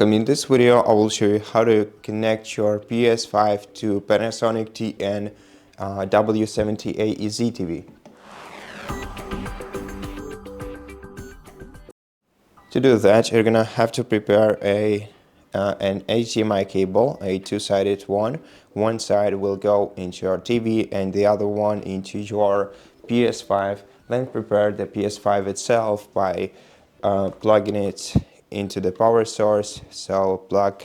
Welcome. In this video I will show you how to connect your PS5 to PANASONIC TN-43W70AEZ TV. To do that, you're gonna have to prepare an HDMI cable, a two-sided one. One side will go into your TV and the other one into your PS5. Then prepare the PS5 itself by plugging it into the power source. So plug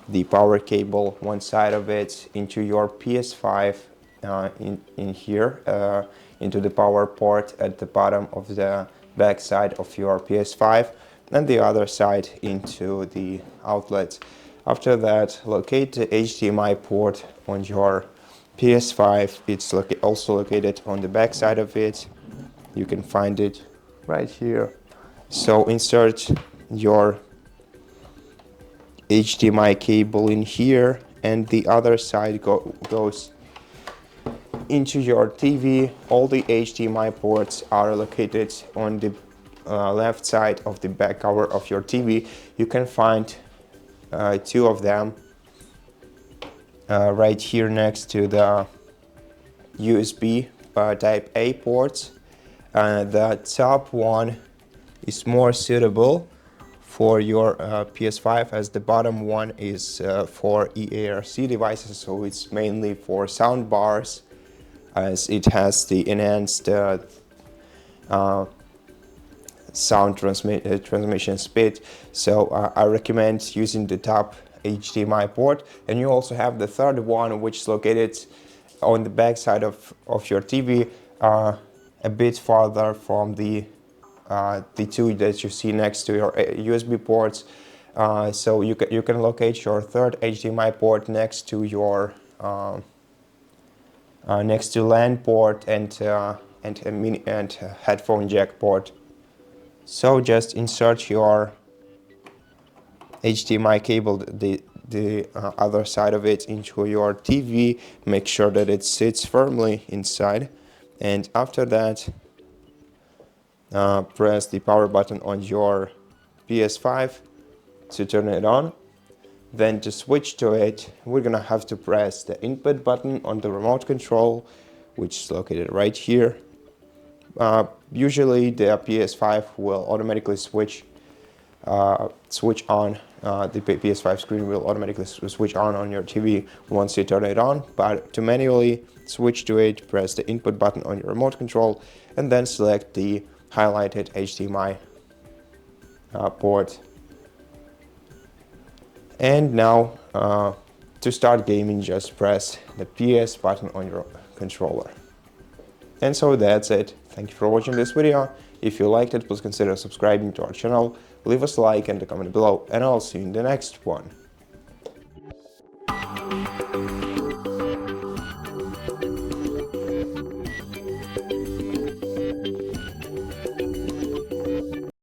the power cable, one side of it, into your PS5 in here, into the power port at the bottom of the back side of your PS5, and the other side into the outlet. After that, locate the HDMI port on your PS5. It's also located on the back side of it. You can find it right here. So insert your HDMI cable in here, and the other side goes into your TV. All the HDMI ports are located on the left side of the back cover of your TV. You can find two of them right here next to the USB type A ports. The top one is more suitable for your PS5, as the bottom one is for eARC devices, so it's mainly for soundbars, as it has the enhanced sound transmission speed. So I recommend using the top HDMI port. And you also have the third one, which is located on the back side of your TV, a bit farther from the two that you see next to your USB ports. So you can locate your third HDMI port next to your next to LAN port and headphone jack port. So just insert your HDMI cable, the other side of it, into your TV. Make sure that it sits firmly inside, and after that press the power button on your PS5 to turn it on. Then to switch to it, we're gonna have to press the input button on the remote control, which is located right here. Usually the PS5 will automatically switch on. The PS5 screen will automatically switch on your TV once you turn it on. But to manually switch to it, press the input button on your remote control and then select the highlighted HDMI port. And now to start gaming, just press the PS button on your controller. And so that's it. Thank you for watching this video. If you liked it, please consider subscribing to our channel, leave us a like and a comment below, and I'll see you in the next one.